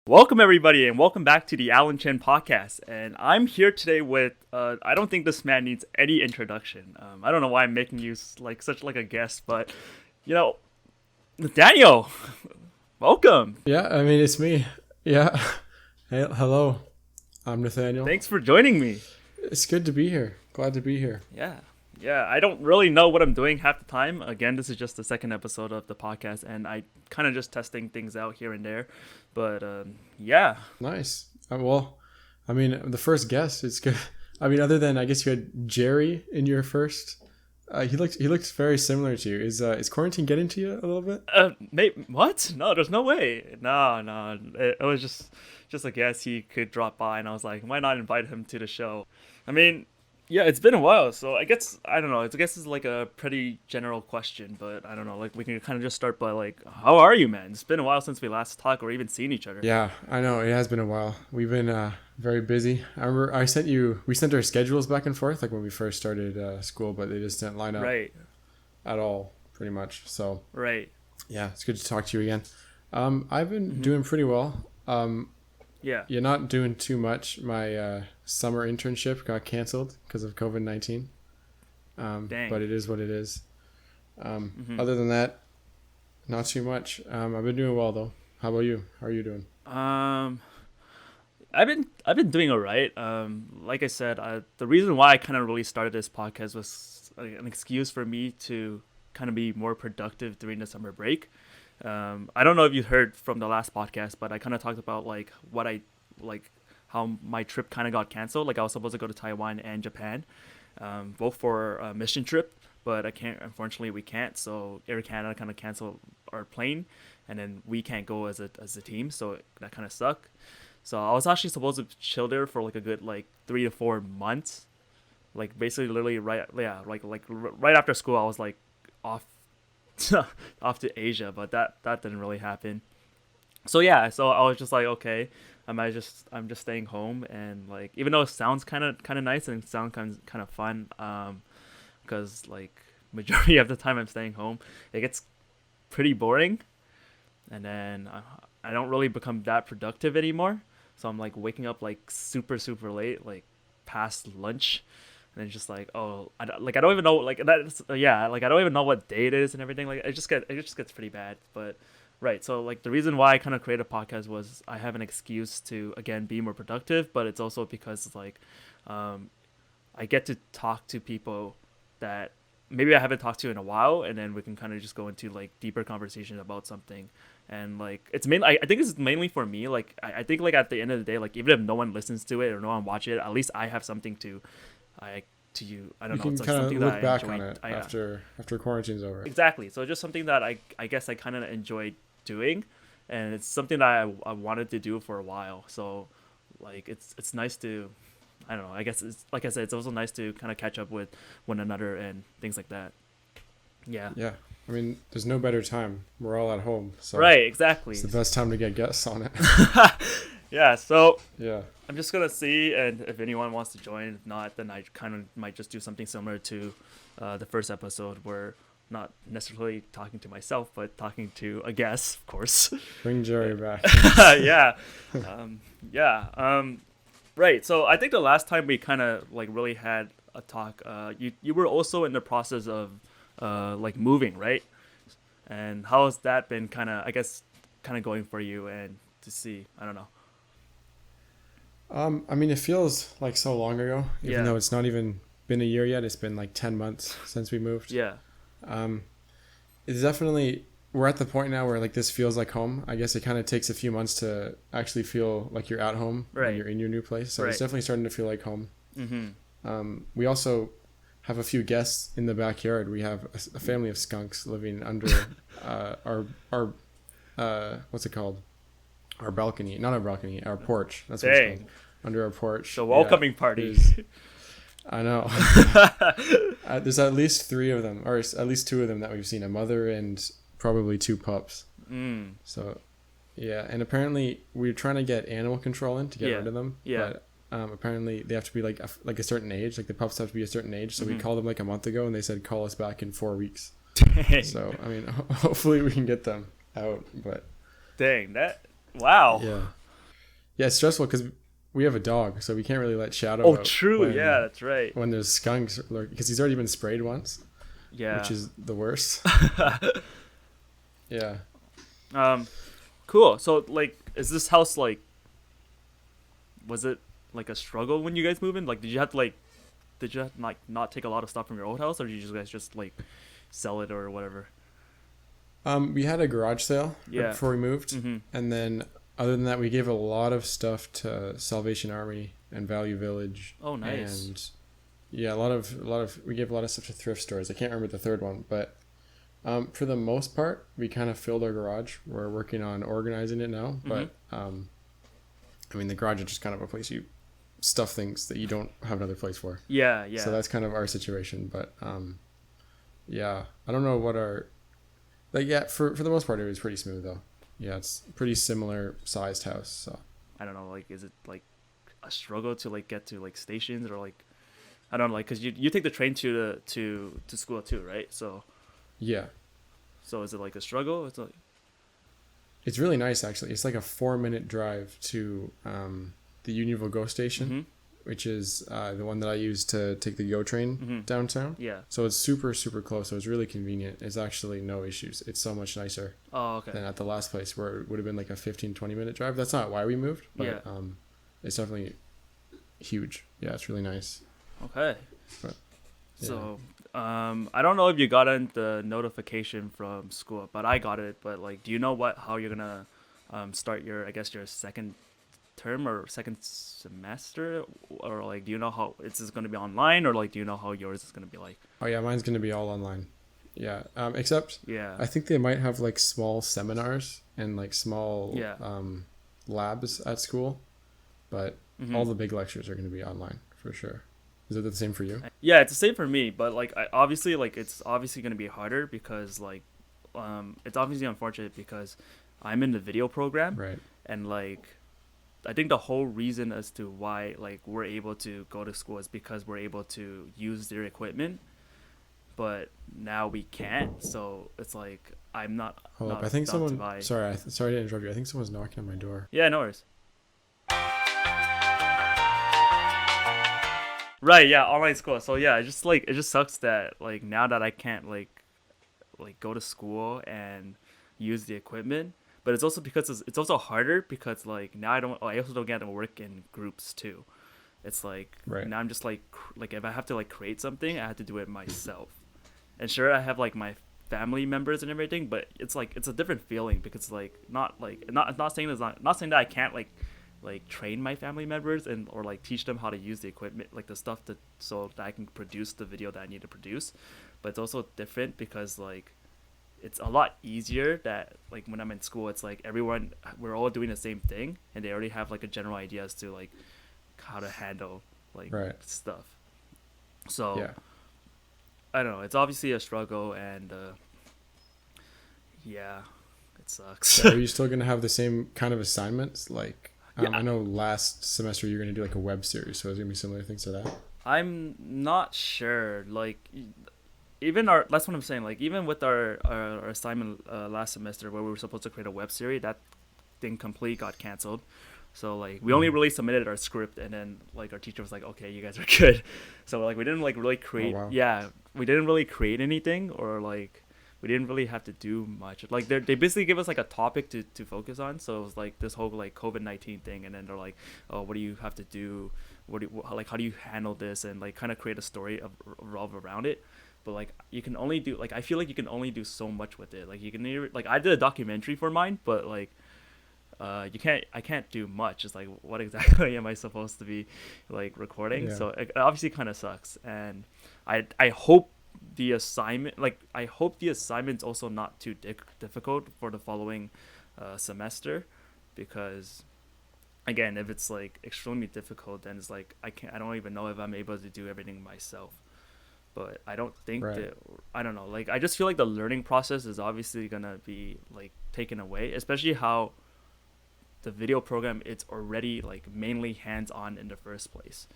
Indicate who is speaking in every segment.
Speaker 1: Welcome everybody and welcome back to the TheAllenChienPodcast, and I'm here today with I don't think this man needs any introduction. I don't know why I'm making you such a guest, but Nathaniel, welcome.
Speaker 2: Yeah, I mean, it's me. Yeah. Hey, hello. I'm Nathaniel.
Speaker 1: Thanks for joining me.
Speaker 2: It's good to be here. Glad to be here.
Speaker 1: Yeah, I don't really know what I'm doing half the time. Again, this is just the second episode of the podcast, and I kind of just testing things out here and there. But yeah.
Speaker 2: Nice. Well, I mean, the first guest, it's good. I mean, other than I guess you had Jerry in your first. He looks very similar to you. Is quarantine getting to you a little bit?
Speaker 1: What? No, there's no way. No. It was just a guess he could drop by, and I was like, why not invite him to the show? I mean, yeah, it's been a while, so I don't know. I guess it's like a pretty general question, but I don't know. Like, we can kind of just start by like, how are you, man? It's been a while since we last talked or even seen each other.
Speaker 2: Yeah, I know it has been a while. We've been very busy. I remember we sent our schedules back and forth like when we first started school, but they just didn't line up at all, pretty much. So yeah, it's good to talk to you again. I've been doing pretty well.
Speaker 1: Yeah,
Speaker 2: you're not doing too much. My summer internship got canceled because of COVID-19. But it is what it is. Other than that, not too much. I've been doing well though. How about you? How are you doing?
Speaker 1: I've been doing all right. Like I said, the reason why I kind of really started this podcast was an excuse for me to kind of be more productive during the summer break. I don't know if you heard from the last podcast, but I kind of talked about like how my trip kind of got canceled. Like I was supposed to go to Taiwan and Japan, both for a mission trip, but unfortunately we can't. So Air Canada kind of canceled our plane, and then we can't go as a team. So that kind of sucked. So I was actually supposed to chill there for like a good 3 to 4 months, like basically literally right after school I was like off off to Asia, but that didn't really happen. So yeah, so I was just like, okay, I'm just staying home, and like even though it sounds kind of nice and it sounds kind of fun, because like majority of the time I'm staying home, it gets pretty boring, and then I don't really become that productive anymore. So I'm like waking up like super late, like past lunch. And it's just like, I don't even know, like that's I don't even know what day it is and everything. Like it just gets pretty bad. But so like the reason why I kind of created a podcast was I have an excuse to again be more productive, but it's also because like I get to talk to people that maybe I haven't talked to in a while, and then we can kind of just go into like deeper conversation about something. And like it's mainly, I think it's mainly for me. Like I think like at the end of the day, like even if no one listens to it or no one watches it, at least I have something to you. I don't know.
Speaker 2: It's like something that I enjoy. On it after quarantine's over.
Speaker 1: Exactly. So just something that I guess I kind of enjoy doing, and it's something that I wanted to do for a while. So like it's nice to, I don't know. I guess it's like I said, it's also nice to kind of catch up with one another and things like that. Yeah.
Speaker 2: Yeah. I mean, there's no better time. We're all at home. So
Speaker 1: exactly.
Speaker 2: It's the best time to get guests on it.
Speaker 1: Yeah. So
Speaker 2: yeah.
Speaker 1: I'm just gonna see, and if anyone wants to join. If not, then I kind of might just do something similar to the first episode, where not necessarily talking to myself, but talking to a guest, of course.
Speaker 2: Bring Jerry back.
Speaker 1: Yeah. Right. So I think the last time we kind of like really had a talk, you were also in the process of like moving, right? And how has that been kind of going for you? And to see, I don't know.
Speaker 2: I mean, it feels like so long ago, even though it's not even been a year yet. It's been like 10 months since we moved.
Speaker 1: Yeah.
Speaker 2: It's definitely, we're at the point now where like this feels like home. I guess it kind of takes a few months to actually feel like you're at home when you're in your new place. So it's definitely starting to feel like home. Mm-hmm. We also have a few guests in the backyard. We have a family of skunks living under our what's it called? Our balcony, not our balcony, our porch. That's what it's called. Under our porch.
Speaker 1: The welcoming party.
Speaker 2: I know. There's at least 3 of them, or at least 2 of them that we've seen. A mother and probably 2 pups. So, yeah. And apparently we're trying to get animal control in to get rid of them. Yeah. But apparently they have to be like a certain age. Like the pups have to be a certain age. So we called them like a month ago, and they said call us back in 4 weeks. Dang. So I mean, hopefully we can get them out. But
Speaker 1: dang that. Wow.
Speaker 2: Yeah. Yeah, it's stressful because we have a dog, so we can't really let Shadow
Speaker 1: Oh,
Speaker 2: out
Speaker 1: true. Yeah, that's right.
Speaker 2: when there's skunks, because he's already been sprayed once, which
Speaker 1: Yeah.
Speaker 2: is the worst. Yeah.
Speaker 1: Cool. So, like, is this house like? Was it like a struggle when you guys moved in? Like, did you have to, like not take a lot of stuff from your old house, or did you guys just like sell it or whatever?
Speaker 2: We had a garage sale right
Speaker 1: Yeah.
Speaker 2: before we moved,
Speaker 1: Mm-hmm.
Speaker 2: and then other than that, we gave a lot of stuff to Salvation Army and Value Village.
Speaker 1: Oh, nice.
Speaker 2: And yeah, a lot of we gave a lot of stuff to thrift stores. I can't remember the third one, but for the most part, we kind of filled our garage. We're working on organizing it now, but I mean, the garage is just kind of a place you stuff things that you don't have another place for.
Speaker 1: Yeah, yeah.
Speaker 2: So that's kind of our situation, but yeah, I don't know what our like. Yeah, for the most part, it was pretty smooth though. Yeah, it's pretty similar sized house. So
Speaker 1: I don't know. Like, is it like a struggle to like get to like stations or like I don't know, like because you take the train to school too, right? So
Speaker 2: yeah,
Speaker 1: is it like a struggle? It's like
Speaker 2: it's really nice actually. It's like a 4-minute drive to the Unionville GO station, which is the one that I use to take the GO train downtown.
Speaker 1: Yeah.
Speaker 2: So it's super close. So it's really convenient. It's actually no issues. It's so much nicer than at the last place where it would have been like a 15-20 minute drive. That's not why we moved, but it's definitely huge. Yeah, it's really nice.
Speaker 1: Okay.
Speaker 2: But, yeah.
Speaker 1: So I don't know if you got the notification from school, but I got it. But like, do you know how you're gonna start your your second term or second semester, or like do you know how it's going to be online, or like do you know how yours is going to be like?
Speaker 2: Oh yeah, mine's gonna be all online. Yeah, except
Speaker 1: I
Speaker 2: think they might have like small seminars and like small labs at school, but all the big lectures are gonna be online for sure. Is it the same for you?
Speaker 1: Yeah, it's the same for me, but like obviously like it's obviously going to be harder because like it's obviously unfortunate because I'm in the video program,
Speaker 2: right?
Speaker 1: And like I think the whole reason as to why like we're able to go to school is because we're able to use their equipment, but now we can't. So it's like I'm not.
Speaker 2: Hold up, I think someone. Sorry to interrupt you. I think someone's knocking on my door.
Speaker 1: Yeah, no worries. Right, yeah, online school. So yeah, it just sucks that like now that I can't like go to school and use the equipment. But it's also because it's also harder because like now I also don't get to work in groups too. It's like now I'm just like if I have to like create something, I have to do it myself. And sure, I have like my family members and everything, but it's like it's a different feeling because like not saying that I can't like train my family members and or like teach them how to use the equipment, like the stuff so that I can produce the video that I need to produce. But it's also different because like it's a lot easier that like when I'm in school, it's like we're all doing the same thing and they already have like a general idea as to like how to handle like stuff. So I don't know, it's obviously a struggle and it sucks.
Speaker 2: So are you still gonna have the same kind of assignments? Like I know last semester you're gonna do like a web series, so is it gonna be similar things to that?
Speaker 1: I'm not sure. Like that's what I'm saying. Like even with our assignment last semester where we were supposed to create a web series, that thing completely got canceled. So like we only really submitted our script and then like our teacher was like, okay, you guys are good. So like we didn't like really create. Oh, wow. We didn't really create anything or like we didn't really have to do much. Like they basically give us like a topic to focus on. So it was like this whole like COVID-19 thing, and then they're like, oh, what do you have to do? How do you handle this? And like kind of create a story revolve around it. But like you can only do like I feel like you can only do so much with it. Like you can either, like I did a documentary for mine, but like I can't do much. It's like what exactly am I supposed to be like recording? So it obviously kind of sucks. And I hope the assignment's also not too difficult for the following semester, because again, if it's like extremely difficult, then it's like I don't even know if I'm able to do everything myself. But I don't think I don't know, like I just feel like the learning process is obviously gonna be like taken away, especially how the video program, it's already like mainly hands-on in the first place.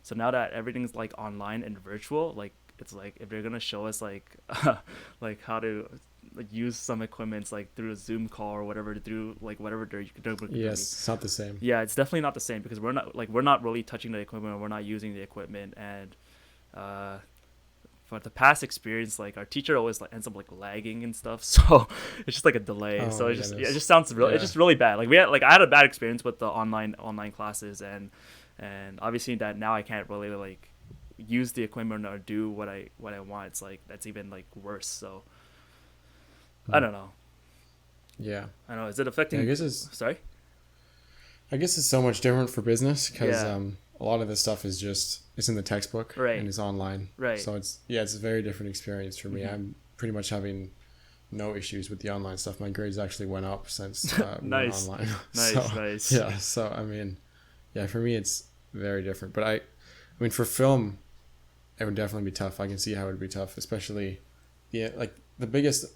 Speaker 1: So now that everything's like online and virtual, like it's like if they're gonna show us like like how to like use some equipments like through a Zoom call or whatever, through like whatever they're
Speaker 2: Yes, it's not the same.
Speaker 1: Yeah, it's definitely not the same because we're not really touching the equipment, we're not using the equipment, and uh for the past experience, like our teacher always like ends up like lagging and stuff, so it's just like a delay.
Speaker 2: Oh
Speaker 1: so
Speaker 2: my
Speaker 1: it
Speaker 2: goodness.
Speaker 1: just sounds real.
Speaker 2: Yeah.
Speaker 1: It's just really bad. Like I had a bad experience with the online classes, and obviously that now I can't really like use the equipment or do what I want. It's like that's even like worse. So I don't know.
Speaker 2: Yeah.
Speaker 1: I don't know. Is it affecting?
Speaker 2: Yeah, I guess it's
Speaker 1: Sorry.
Speaker 2: so much different for business because
Speaker 1: Yeah.
Speaker 2: a lot of this stuff is it's in the textbook
Speaker 1: Right.
Speaker 2: and it's online.
Speaker 1: Right.
Speaker 2: So it's a very different experience for me.
Speaker 1: Mm-hmm.
Speaker 2: I'm pretty much having no issues with the online stuff. My grades actually went up since we went
Speaker 1: Nice.
Speaker 2: online.
Speaker 1: Nice.
Speaker 2: Yeah. So I mean, yeah, for me it's very different. But I mean, for film, it would definitely be tough. I can see how it would be tough, especially the biggest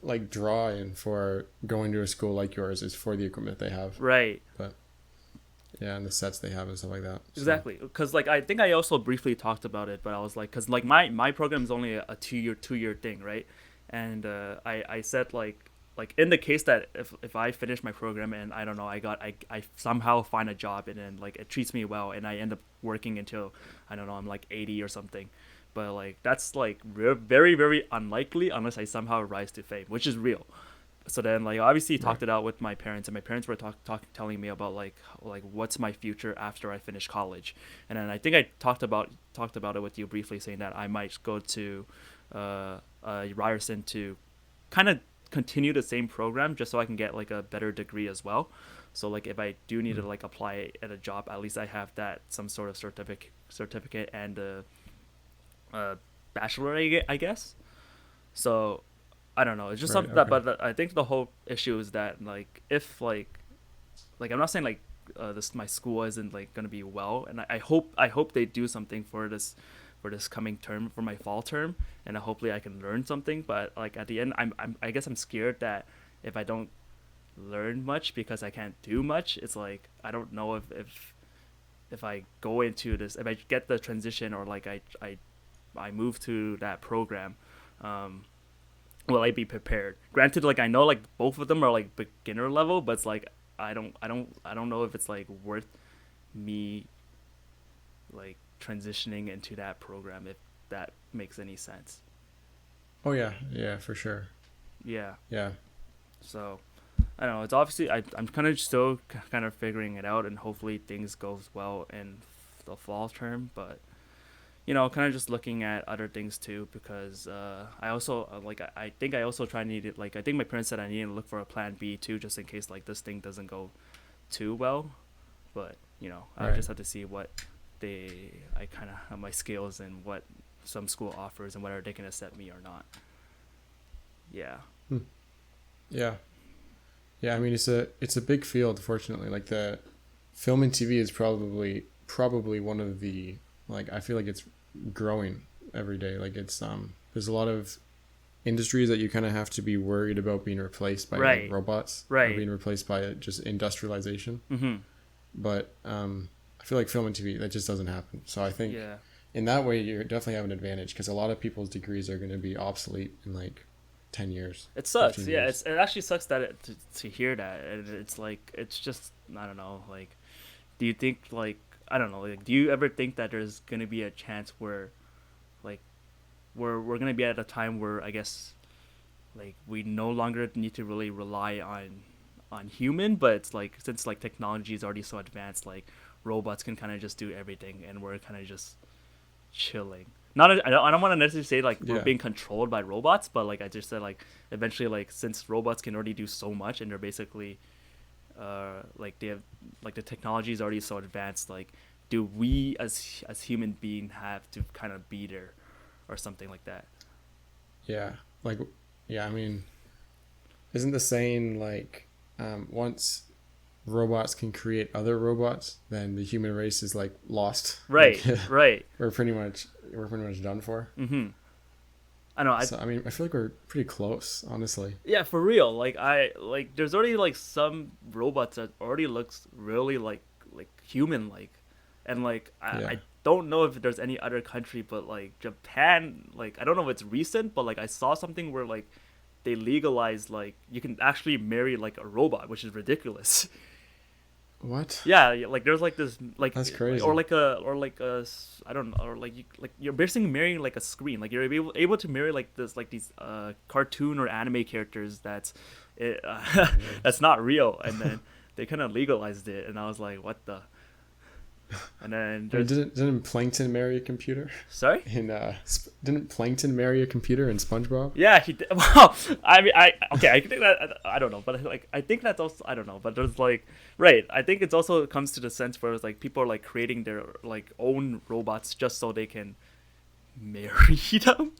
Speaker 2: like draw in for going to a school like yours is for the equipment they have.
Speaker 1: Right.
Speaker 2: But yeah, and the sets they have and stuff like that. So.
Speaker 1: Exactly, because like I think I also briefly talked about it, but I was like, because like my program is only a 2-year thing, right? And I said like in the case that if I finish my program and I don't know, I somehow find a job and then like it treats me well and I end up working until I don't know, I'm like 80 or something, but like that's like very very unlikely unless I somehow rise to fame, which is real. So then like obviously talked it out with my parents, and my parents were telling me about like what's my future after I finish college. And then I think I talked about it with you briefly, saying that I might go to Ryerson to kind of continue the same program just so I can get like a better degree as well. So like if I do need to like apply at a job, at least I have that some sort of certificate and a bachelor, I guess. So I don't know. It's just something that, but I think the whole issue is that like if like I'm not saying like this my school isn't like gonna be well, and I hope they do something for this coming term, for my fall term, and hopefully I can learn something. But like at the end, I guess I'm scared that if I don't learn much because I can't do much, it's like I don't know if I go into this, if I get the transition or like I move to that program. Will I be prepared? Granted, like I know like both of them are like beginner level, but it's like I don't know if it's like worth me like transitioning into that program, if that makes any sense.
Speaker 2: Oh yeah, for sure.
Speaker 1: Yeah.
Speaker 2: Yeah.
Speaker 1: So I don't know. It's obviously I'm kind of still kind of figuring it out, and hopefully things goes well in the fall term, but. You know, kind of just looking at other things too, because I also I think I also try to need it. Like I think my parents said I need to look for a plan B too, just in case like this thing doesn't go too well. But you know, I just have to see what I kind of have my skills and what some school offers and whether they can accept me or not. Yeah.
Speaker 2: Yeah. Yeah. I mean, it's a big field. Fortunately, like the film and TV is probably one of the I feel like it's growing every day. Like it's there's a lot of industries that you kind of have to be worried about being replaced by like robots, or being replaced by just industrialization.
Speaker 1: Mm-hmm.
Speaker 2: But I feel like film and TV, that just doesn't happen. So I think in that way you definitely have an advantage, because a lot of people's degrees are going to be obsolete in like 10 years.
Speaker 1: It sucks. Yeah, it actually sucks that to hear that. And it's like it's just I don't know. Like, do you think like I don't know, like, do you ever think that there's going to be a chance where, like, we're going to be at a time where, I guess, like, we no longer need to really rely on human, but it's, like, since, like, technology is already so advanced, like, robots can kind of just do everything, and we're kind of just chilling. I don't want to necessarily say, like, we're being controlled by robots, but, like, I just said, like, eventually, like, since robots can already do so much, and they're basically... like they have like the technology is already so advanced, like do we as human being have to kind of be there or something like that?
Speaker 2: I mean, isn't the saying like once robots can create other robots, then the human race is like lost,
Speaker 1: right? Right.
Speaker 2: we're pretty much done for.
Speaker 1: I know.
Speaker 2: I mean, I feel like we're pretty close, honestly.
Speaker 1: Yeah, for real. Like there's already like some robots that already looks really like human like, and like I don't know if there's any other country, but like Japan, like I don't know if it's recent, but like I saw something where like they legalized like you can actually marry like a robot, which is ridiculous.
Speaker 2: What?
Speaker 1: Yeah, like there's like this like
Speaker 2: That's crazy.
Speaker 1: or like a I don't know, or like you're basically marrying like a screen. Like you're able to marry like this like these cartoon or anime characters that's not real, and then they kind of legalized it, and I was like, what the. And then
Speaker 2: didn't Plankton marry a computer?
Speaker 1: Sorry?
Speaker 2: Didn't Plankton marry a computer in SpongeBob?
Speaker 1: Yeah, he did. Well, I mean, I can think that I don't know, but like I think that's also I don't know, but there's like right. I think it's also comes to the sense where it's like people are like creating their like own robots just so they can marry them.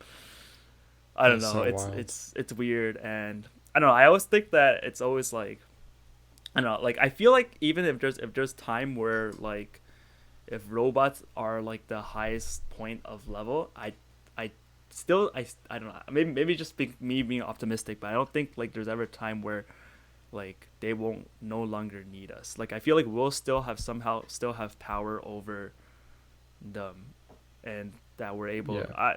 Speaker 1: I don't know.
Speaker 2: So
Speaker 1: It's weird, and I don't know. I always think that it's always like I don't know. Like I feel like even if there's time where like if robots are like the highest point of level, I still I don't know, maybe just me being optimistic, but I don't think like there's ever a time where like they won't no longer need us. Like I feel like we'll still have power over them, and that we're able I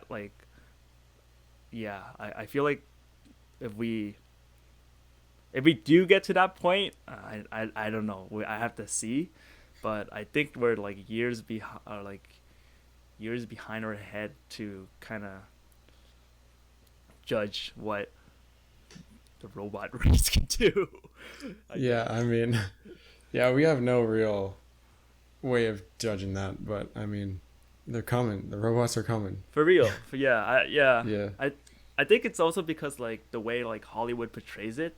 Speaker 1: feel like if we do get to that point, I don't know, I have to see. But I think we're like years behind our head to kind of judge what the robot race can do.
Speaker 2: I mean, yeah, we have no real way of judging that, but I mean, they're coming. The robots are coming.
Speaker 1: For real. I think it's also because like the way like Hollywood portrays it,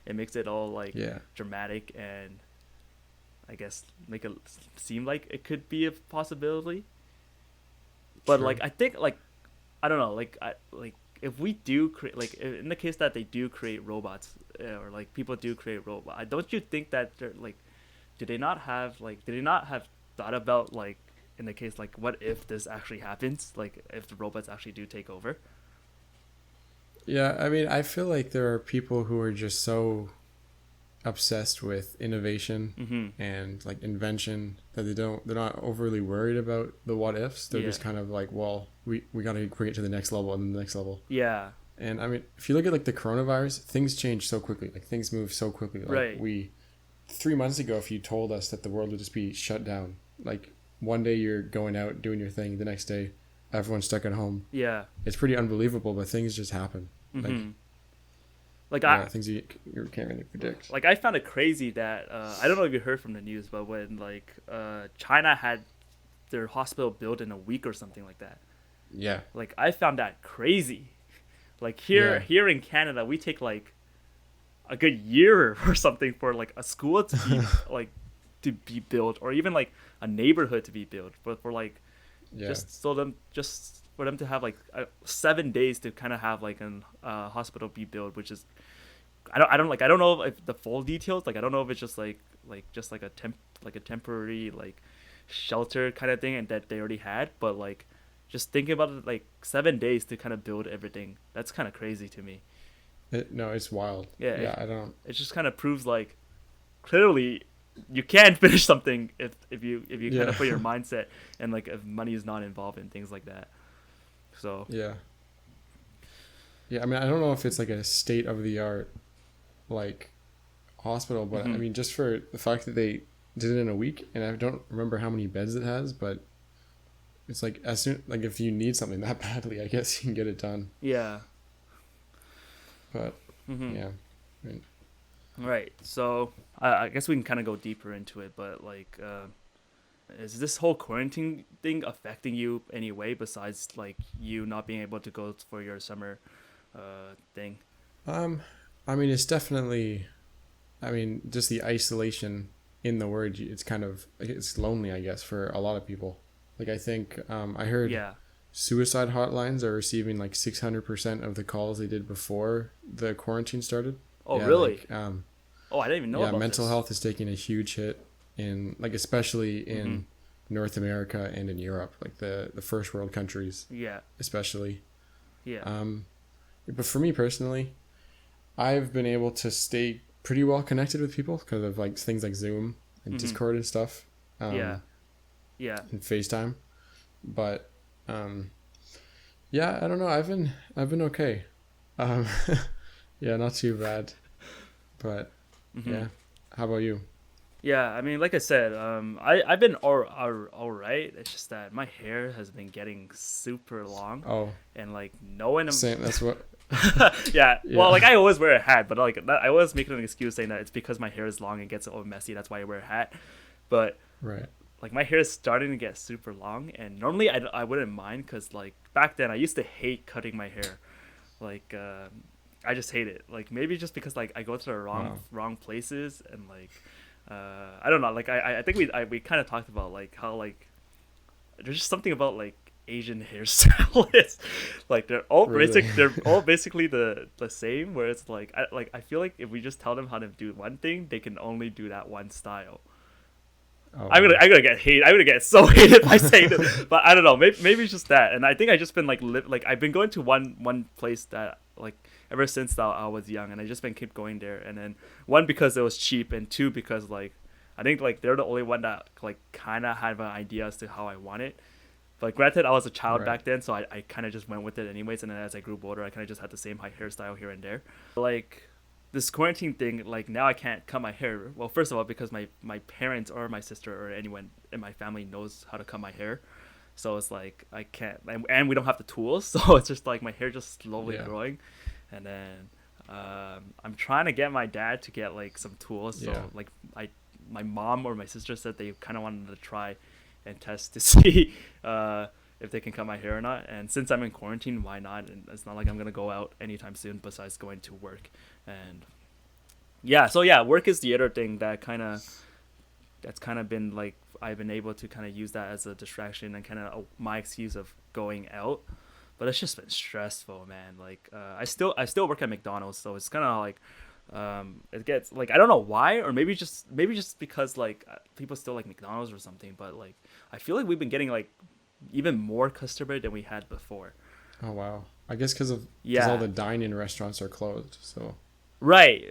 Speaker 1: it makes it all like dramatic and I guess make it seem like it could be a possibility. But like I think like I don't know, like if we do create like in the case that they do create robots or like people do create robots, don't you think that they're like did they not have thought about like in the case like what if this actually happens, like if the robots actually do take over?
Speaker 2: Yeah, I mean, I feel like there are people who are just so obsessed with innovation and like invention that they're not overly worried about the what ifs. They're just kind of like, well, we got to bring it to the next level and the next level.
Speaker 1: Yeah.
Speaker 2: And I mean, if you look at like the coronavirus, things change so quickly. Like things move so quickly. Like,
Speaker 1: right.
Speaker 2: 3 months ago, if you told us that the world would just be shut down, like one day you're going out doing your thing, the next day everyone's stuck at home.
Speaker 1: Yeah.
Speaker 2: It's pretty unbelievable, but things just happen. Things you can't really predict.
Speaker 1: Like I found it crazy that I don't know if you heard from the news, but when like China had their hospital built in a week or something like that.
Speaker 2: Yeah.
Speaker 1: Like I found that crazy. Like here in Canada, we take like a good year or something for like a school to be like to be built, or even like a neighborhood to be built. But for like just for them to have like 7 days to kind of have like an hospital be built, which is I don't know if the full details, like I don't know if it's just like a temporary like shelter kind of thing and that they already had, but like just thinking about it, like 7 days to kind of build everything, that's kind of crazy to me.
Speaker 2: No, it's wild. I don't.
Speaker 1: It just kind of proves like clearly you can finish something if you kind of put your mindset and like if money is not involved in things like that. So
Speaker 2: yeah, I mean, I don't know if it's like a state of the art like hospital, but I mean, just for the fact that they did it in a week, and I don't remember how many beds it has, but it's like as soon like if you need something that badly, I guess you can get it done.
Speaker 1: Yeah.
Speaker 2: But yeah. I mean,
Speaker 1: right. So I guess we can kind of go deeper into it, but like, is this whole quarantine thing affecting you any way besides like you not being able to go for your summer thing?
Speaker 2: I mean, it's definitely, I mean, just the isolation in the word, it's kind of, it's lonely, I guess, for a lot of people. Like, I think, I heard suicide hotlines are receiving like 600% of the calls they did before the quarantine started.
Speaker 1: Oh, really?
Speaker 2: Like,
Speaker 1: I didn't even know about
Speaker 2: mental
Speaker 1: this.
Speaker 2: health is taking a huge hit in, like, especially in North America and in Europe, like the first world countries.
Speaker 1: Yeah.
Speaker 2: Especially.
Speaker 1: Yeah.
Speaker 2: But for me personally, I've been able to stay pretty well connected with people because of like things like Zoom and Discord and stuff.
Speaker 1: Yeah.
Speaker 2: And FaceTime. But I don't know. I've been okay. Yeah, not too bad. But yeah, how about you?
Speaker 1: Yeah, I mean, like I said, I've been all right. It's just that my hair has been getting super long,
Speaker 2: Oh,
Speaker 1: and like no one.
Speaker 2: same. That's what.
Speaker 1: Yeah, well, like
Speaker 2: Yeah.
Speaker 1: I always wear a hat, but like I always make it an excuse saying that it's because my hair is long and gets all messy. That's why I wear a hat. But
Speaker 2: Right.
Speaker 1: like my hair is starting to get super long, and normally I wouldn't mind because like back then I used to hate cutting my hair. Like I just hate it. Like maybe just because like I go to the
Speaker 2: Wow.
Speaker 1: wrong places and like I don't know. Like I think we kind of talked about like how like there's just something about like Asian hairstylists. Like
Speaker 2: Really?
Speaker 1: they're all basically the same. Where it's like I feel like if we just tell them how to do one thing, they can only do that one style.
Speaker 2: Oh wow.
Speaker 1: I'm gonna get hate. I'm gonna get so hated by saying this, but I don't know. Maybe it's just that. And I think I just been like like I've been going to one place that like ever since that I was young, and I just been keep going there. And then one because it was cheap, and two because like I think like they're the only one that like kind of had an idea as to how I want it. But granted, I was a child
Speaker 2: Right.
Speaker 1: back then, so I kind of just went with it anyways. And then as I grew older, I kind of just had the same hairstyle here and there. Like this quarantine thing, like now I can't cut my hair. Well, first of all, because my parents or my sister or anyone in my family knows how to cut my hair, so it's like I can't, and we don't have the tools, so it's just like my hair just slowly
Speaker 2: Yeah.
Speaker 1: growing, and then I'm trying to get my dad to get like some tools. So
Speaker 2: Yeah.
Speaker 1: like my mom or my sister said they kind of wanted to try and test to see if they can cut my hair or not. And since I'm in quarantine, why not? And it's not like I'm gonna go out anytime soon besides going to work. And yeah, so yeah, work is the other thing that's kind of been like I've been able to kind of use that as a distraction and kind of my excuse of going out. But it's just been stressful, man. Like I still work at McDonald's, so it's kind of like it gets like I don't know why, or maybe just because like people still like McDonald's or something. But like I feel like we've been getting like even more customer than we had before.
Speaker 2: Oh wow. I guess because all
Speaker 1: Yeah,
Speaker 2: the dine-in restaurants are closed. So
Speaker 1: right.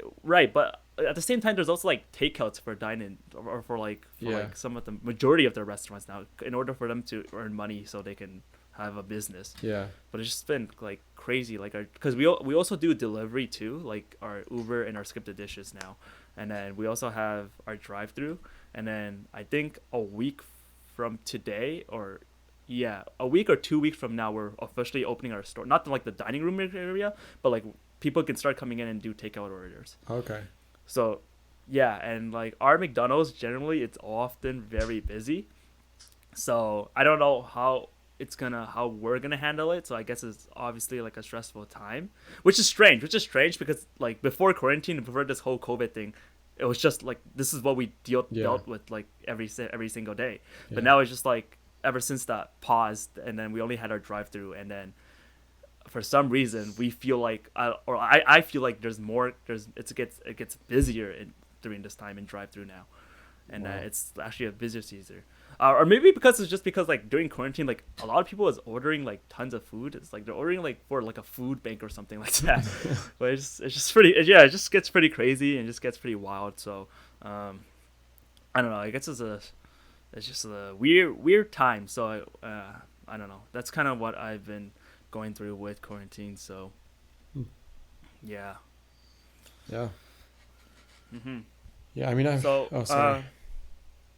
Speaker 1: But at the same time, there's also like takeouts for dine-in or for
Speaker 2: yeah.
Speaker 1: like some of the majority of their restaurants now, in order for them to earn money so they can have a business.
Speaker 2: Yeah.
Speaker 1: But it's just been like crazy, like because we also do delivery too, like our Uber and our scripted dishes now, and then we also have our drive-through, and then I think a week from today or yeah, a week or 2 weeks from now, we're officially opening our store. Not like the dining room area, but like people can start coming in and do takeout orders.
Speaker 2: Okay.
Speaker 1: So, yeah, and like our McDonald's generally, it's often very busy. So I don't know how we're gonna handle it. So I guess it's obviously like a stressful time, which is strange. Which is strange because like before quarantine, before this whole COVID thing, it was just like this is what we
Speaker 2: Yeah.
Speaker 1: dealt with like every single day. But
Speaker 2: Yeah.
Speaker 1: now it's just like ever since that paused, and then we only had our drive through, and then for some reason we feel like I feel like it gets busier during this time in drive through now, and
Speaker 2: Wow.
Speaker 1: it's actually a busier season. Or maybe because it's just because like during quarantine, like a lot of people is ordering like tons of food. It's like they're ordering like for like a food bank or something like that. But it's just it just gets pretty crazy and just gets pretty wild. So I don't know. I guess it's just a weird time. So I don't know. That's kind of what I've been going through with quarantine. So yeah.
Speaker 2: Yeah.
Speaker 1: hmm
Speaker 2: Yeah. I mean,
Speaker 1: So
Speaker 2: Oh, sorry.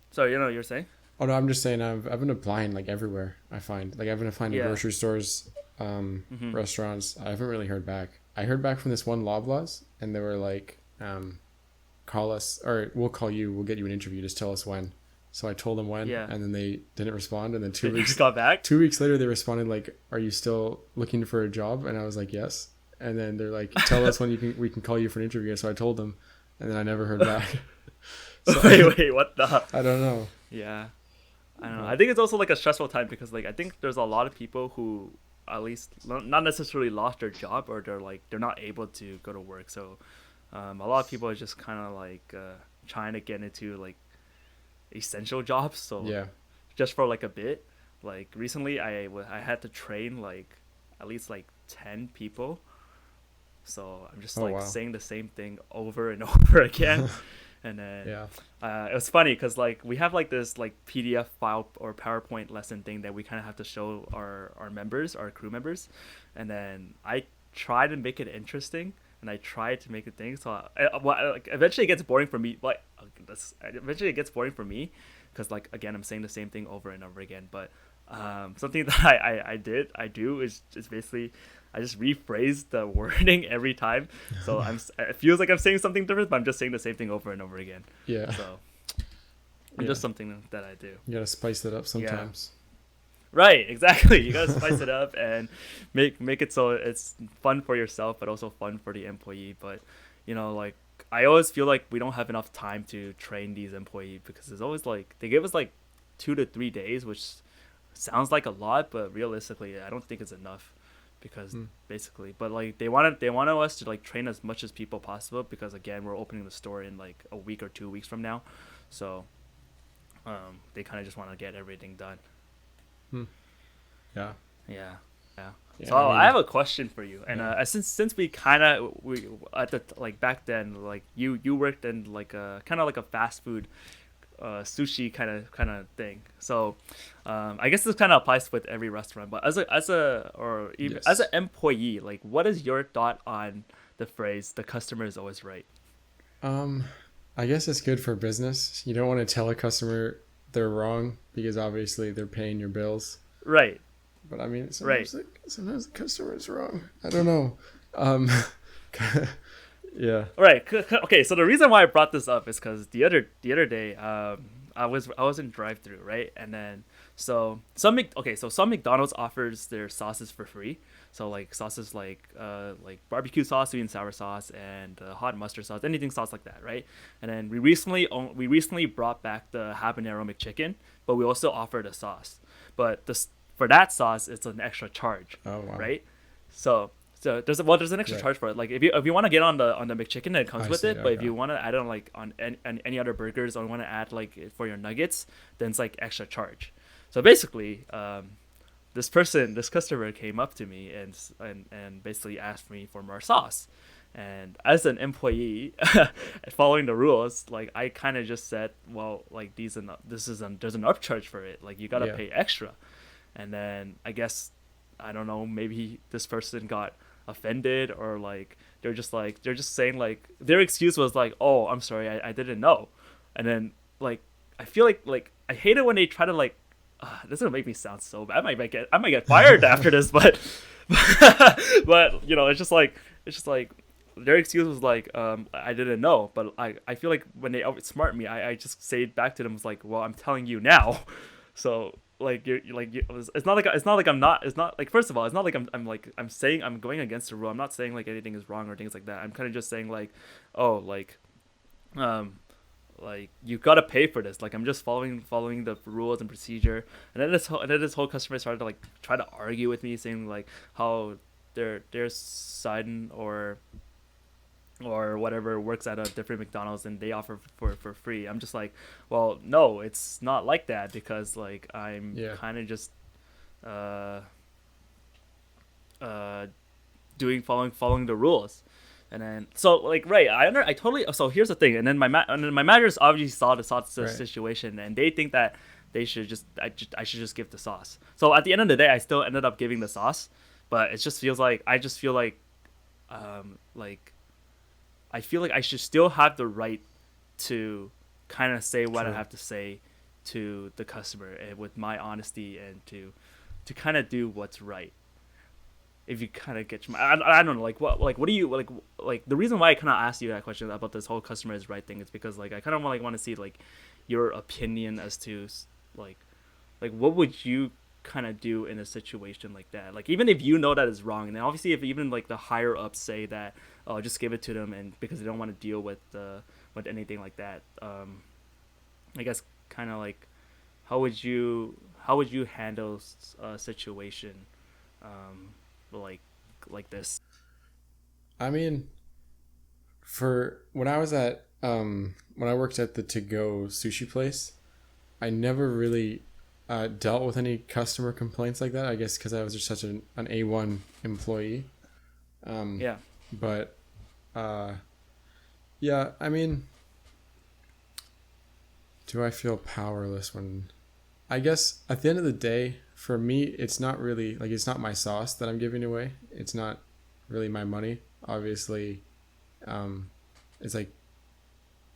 Speaker 1: so you know you're saying
Speaker 2: Oh no, I'm just saying I've been applying like everywhere. I find like I've been applying to
Speaker 1: yeah.
Speaker 2: grocery stores,
Speaker 1: hmm
Speaker 2: restaurants. I haven't really heard back. I heard back from this one Loblaws, and they were like, call us or we'll call you. We'll get you an interview. Just tell us when. So I told them when,
Speaker 1: Yeah.
Speaker 2: and then they didn't respond. And then
Speaker 1: They just got back.
Speaker 2: 2 weeks later, they responded like, "Are you still looking for a job?" And I was like, "Yes." And then they're like, "Tell us when we can call you for an interview." So I told them, and then I never heard back. So
Speaker 1: Wait, what the?
Speaker 2: I don't know.
Speaker 1: Yeah. I don't know.
Speaker 2: But,
Speaker 1: I think it's also like a stressful time because like I think there's a lot of people who at least not necessarily lost their job or they're not able to go to work. So a lot of people are just kind of like trying to get into like essential jobs. So
Speaker 2: yeah.
Speaker 1: just for like a bit, like recently I had to train like at least like 10 people. So I'm just
Speaker 2: Oh
Speaker 1: like
Speaker 2: wow.
Speaker 1: saying the same thing over and over again. And then
Speaker 2: Yeah.
Speaker 1: it was funny because like we have like this like PDF file or PowerPoint lesson thing that we kind of have to show our members, our crew members, and then I try to make it interesting, and I try to make a thing. So like, eventually it gets boring for me. Like eventually it gets boring for me, because like again I'm saying the same thing over and over again. But something that I do is basically I just rephrase the wording every time. So it feels like I'm saying something different, but I'm just saying the same thing over and over again.
Speaker 2: Yeah.
Speaker 1: So it's just something that I do.
Speaker 2: You gotta spice it up sometimes.
Speaker 1: Yeah. Right, exactly. You gotta spice it up and make it so it's fun for yourself, but also fun for the employee. But like I always feel like we don't have enough time to train these employees, because it's always like they give us like 2 to 3 days, which sounds like a lot, but realistically, I don't think it's enough. Because basically, but like they want us to like train as much as people possible, because again we're opening the store in like a week or 2 weeks from now, so they kind of just want to get everything done.
Speaker 2: Yeah.
Speaker 1: So I have a question for you, and since we at the like back then, like you worked in like a kind of like a fast food sushi kind of thing. So I guess this kind of applies with every restaurant, but as an employee, like what is your thought on the phrase "the customer is always right"?
Speaker 2: I guess it's good for business. You don't want to tell a customer they're wrong, because obviously they're paying your bills.
Speaker 1: Right.
Speaker 2: But I mean, sometimes the customer is wrong. I don't know. Yeah.
Speaker 1: Right. Okay. So the reason why I brought this up is because the other day, I was in drive-through, right, and then so some McDonald's offers their sauces for free. So like sauces like barbecue sauce, sweet and sour sauce, and hot mustard sauce, anything sauce like that, right? And then we recently brought back the habanero McChicken, but we also offered a sauce. But for that sauce, it's an extra charge.
Speaker 2: Oh wow.
Speaker 1: Right? So there's an extra charge for it. Like if you want to get on the McChicken, it comes with it. But if you want to add on like on any other burgers, or want to add like for your nuggets, then it's like extra charge. So basically, this customer came up to me and basically asked me for more sauce. And as an employee, following the rules, like I kind of just said, well, like there's an upcharge for it. Like you gotta pay extra. And then I guess, I don't know, maybe this person got offended, or like they're just saying like their excuse was like, oh, I'm sorry, I didn't know. And then like I feel like I hate it when they try to like this is gonna make me sound so bad. I might get fired after this, but it's just like their excuse was like I didn't know. But I feel like when they outsmart me, I just say it back to them, was like, well, I'm telling you now. So like it's not like I'm not, it's not like, first of all, it's not like I'm saying I'm going against the rule. I'm not saying like anything is wrong or things like that. I'm kind of just saying like, oh, like you gotta pay for this. Like I'm just following the rules and procedure. And then this whole customer started to like try to argue with me, saying like how their side or whatever works at a different McDonald's and they offer for free. I'm just like, well, no, it's not like that, because like I'm kind of just following the rules. And then so like I totally, so here's the thing. And then my managers obviously saw the situation, and they think that I should just give the sauce. So at the end of the day, I still ended up giving the sauce, but it just feels like I feel like I should still have the right to kind of say what I have to say to the customer, and with my honesty, and to kind of do what's right. If you kind of get I don't know, what do you like the reason why I kind of asked you that question about this whole customer is right thing is because like I kind of want to see like your opinion as to like what would you kind of do in a situation like that, like even if you know that is wrong, and then obviously if even like the higher ups say that, oh, just give it to them, and because they don't want to deal with anything like that, I guess kind of like how would you handle a situation like this?
Speaker 2: I mean, for when I was at when I worked at the to-go sushi place, I never really dealt with any customer complaints like that, I guess because I was just such an A1 employee. But yeah, I mean, do I feel powerless when, I guess at the end of the day, for me, it's not really like, it's not my sauce that I'm giving away. It's not really my money. Obviously, is like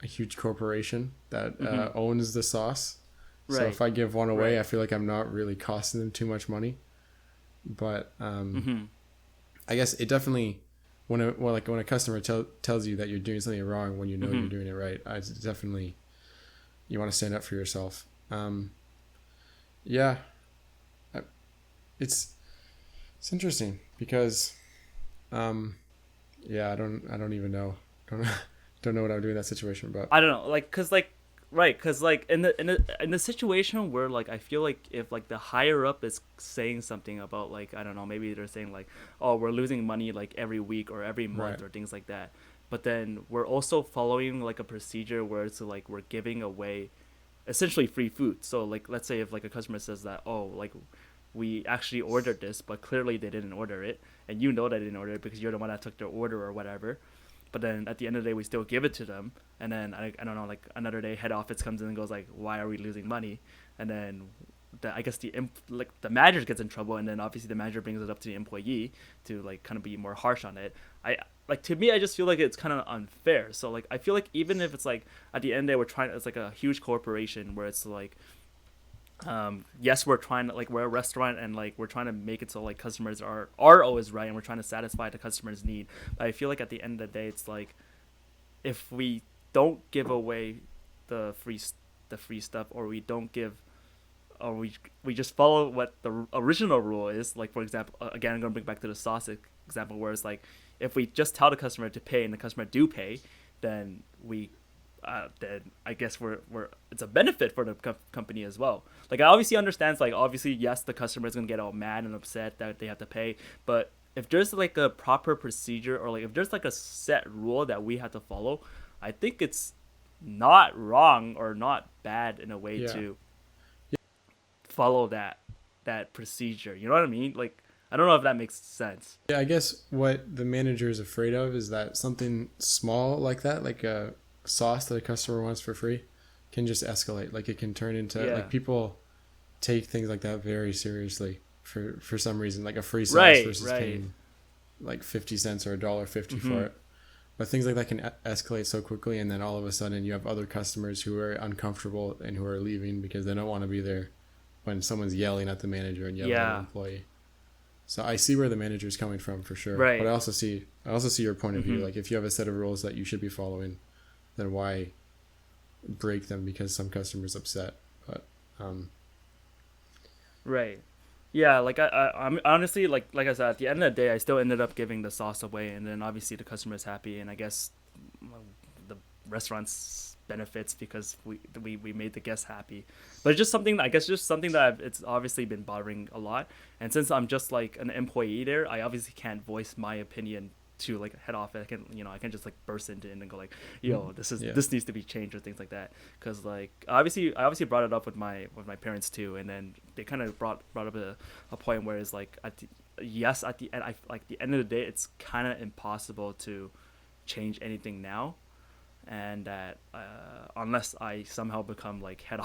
Speaker 2: a huge corporation that
Speaker 1: Mm-hmm.
Speaker 2: owns the sauce. So
Speaker 1: Right.
Speaker 2: if I give one away, I
Speaker 1: Right.
Speaker 2: feel like I'm not really costing them too much money. But
Speaker 1: Mm-hmm.
Speaker 2: I guess it definitely when a customer tells you that you're doing something wrong when you know you're
Speaker 1: Mm-hmm.
Speaker 2: doing it right, it's definitely you want to stand up for yourself. Yeah, I- it's it's interesting because yeah, I don't even know. Don't don't know what I would do in that situation, but
Speaker 1: I don't know, like, cause like, right, cause like in the situation where like I feel like if like the higher up is saying something about like I don't know, maybe they're saying like, oh, we're losing money like every week or every
Speaker 2: right,
Speaker 1: month or things like that, but then we're also following like a procedure where it's like we're giving away essentially free food. So like let's say if like a customer says that, oh, like we actually ordered this, but clearly they didn't order it, and you know they didn't order it because you're the one that took their order or whatever. But then at the end of the day, we still give it to them, and then I don't know, like another day, head office comes in and goes like, "Why are we losing money?" And then I guess like the manager gets in trouble, and then obviously the manager brings it up to the employee to like kind of be more harsh on it. I like to me, I just feel like it's kind of unfair. So like I feel like even if it's like at the end of the day, we're trying, it's like a huge corporation where it's like yes, we're trying to like we're a restaurant and like we're trying to make it so like customers are always right and we're trying to satisfy the customer's need. But I feel like at the end of the day, it's like if we don't give away the free the free stuff, or we don't give, or we just follow what the original rule is, like for example, again, I'm going to bring back to the sauce example, where it's like if we just tell the customer to pay and the customer do pay, then I guess we're it's a benefit for the company as well. Like I obviously understands, like obviously yes, the customer is gonna get all mad and upset that they have to pay, but if there's like a proper procedure, or like if there's like a set rule that we have to follow, I think it's not wrong or not bad in a way
Speaker 2: yeah.
Speaker 1: to follow that procedure. You know what I mean? Like I don't know if that makes sense.
Speaker 2: Yeah, I guess what the manager is afraid of is that something small like that, like a sauce that a customer wants for free, can just escalate. Like it can turn into
Speaker 1: Yeah.
Speaker 2: like people take things like that very seriously for some reason, like a free sauce
Speaker 1: Right.
Speaker 2: versus
Speaker 1: Right.
Speaker 2: paying like 50 cents or $1.50 for
Speaker 1: Mm-hmm.
Speaker 2: it. But things like that can escalate so quickly, and then all of a sudden you have other customers who are uncomfortable and who are leaving because they don't want to be there when someone's yelling at the manager and yelling at an
Speaker 1: Yeah.
Speaker 2: employee. So I see where the manager is coming from for sure, but
Speaker 1: Right.
Speaker 2: I also see your point of view.
Speaker 1: Mm-hmm.
Speaker 2: Like if you have a set of rules that you should be following, then why break them because some customer's upset? But
Speaker 1: Right. Yeah, like I'm honestly like I said, at the end of the day, I still ended up giving the sauce away, and then obviously the customer's happy, and I guess the restaurant's benefits because we made the guests happy. But it's just something, I guess, just something that it's obviously been bothering a lot, and since I'm just like an employee there, I obviously can't voice my opinion to like head off. I can just like burst into it and go like, yo,
Speaker 2: yeah,
Speaker 1: this needs to be changed or things like that. Because like obviously I obviously brought it up with my parents too, and then they kind of brought up a point where it's like at the end, I like the end of the day, it's kind of impossible to change anything now, and that unless I somehow become like head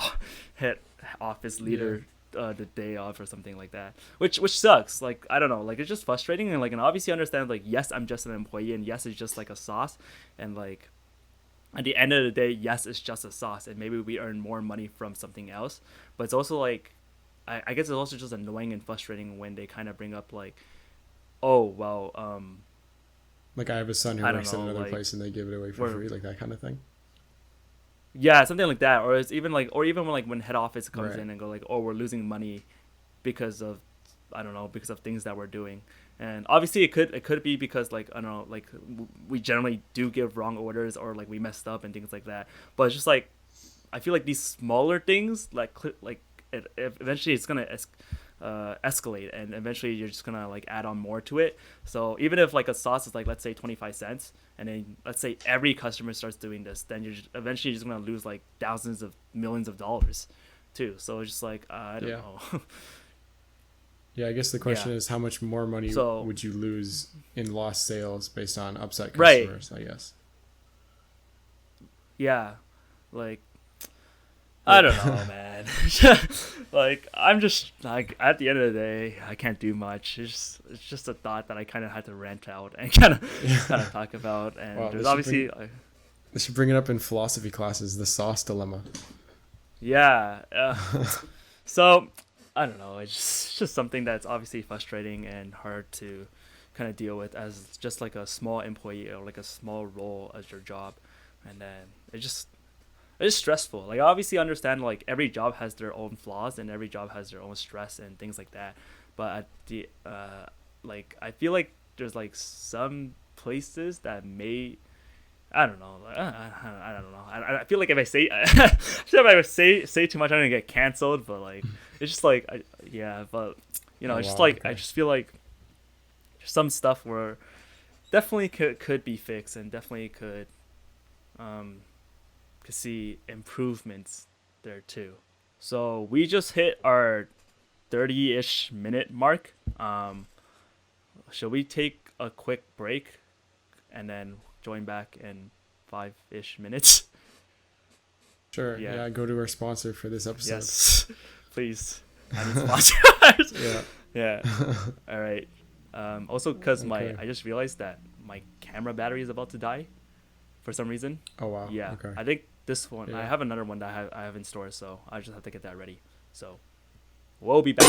Speaker 1: office
Speaker 2: yeah,
Speaker 1: leader the day off or something like that, which sucks. Like I don't know, like it's just frustrating, and like and obviously understand like yes, I'm just an employee, and yes, it's just like a sauce, and like at the end of the day, yes, it's just a sauce, and maybe we earn more money from something else, but it's also like I guess it's also just annoying and frustrating when they kind of bring up like, oh well,
Speaker 2: like I have a son who
Speaker 1: I don't
Speaker 2: works at
Speaker 1: know,
Speaker 2: another
Speaker 1: like
Speaker 2: place and they give it away for
Speaker 1: we're
Speaker 2: free, like that kind of thing.
Speaker 1: yeah, something like that, or it's even like, or even when like when head office comes
Speaker 2: Right.
Speaker 1: in and go like, oh, we're losing money because of I don't know, because of things that we're doing, and obviously it could be because like I don't know, like we generally do give wrong orders or like we messed up and things like that, but it's just like I feel like these smaller things like eventually it's gonna escalate, and eventually you're just gonna like add on more to it. So even if like a sauce is like let's say 25 cents, and then let's say every customer starts doing this, then you're eventually just gonna lose like thousands of millions of dollars too. So it's just like I don't
Speaker 2: Yeah.
Speaker 1: know.
Speaker 2: Yeah, I guess the
Speaker 1: Yeah.
Speaker 2: question is how much more money
Speaker 1: So
Speaker 2: would you lose in lost sales based on upset
Speaker 1: right.
Speaker 2: customers, I guess.
Speaker 1: Yeah. Like I don't know, man. Like, I'm just like, at the end of the day, I can't do much. It's just a thought that I kind of had to rant out and kind of talk about. And
Speaker 2: Wow,
Speaker 1: there's obviously
Speaker 2: they should bring it up in philosophy classes, the sauce dilemma.
Speaker 1: yeah. So I don't know. It's just something that's obviously frustrating and hard to kind of deal with as just like a small employee or like a small role as your job, and then it's stressful. Like, I obviously understand like every job has their own flaws and every job has their own stress and things like that. But at the like, I feel like there's like some places that may, I don't know. I don't know. I feel like if I say if I say too much, I'm gonna get canceled. But like, it's just like yeah. But you know, it's just like, okay. I just feel like there's some stuff where definitely could be fixed and definitely could see improvements there too. So we just hit our 30-ish minute mark. Shall we take a quick break and then join back in 5-ish minutes?
Speaker 2: Sure. Yeah. Go to our sponsor for this episode.
Speaker 1: Yes, please. I need sponsors. Yeah. All right. Also, because I just realized that my camera battery is about to die for some reason.
Speaker 2: Oh wow.
Speaker 1: Yeah.
Speaker 2: Okay.
Speaker 1: I think this one.
Speaker 2: Yeah.
Speaker 1: I have another one that I have in store, so I just have to get that ready. So we'll be back.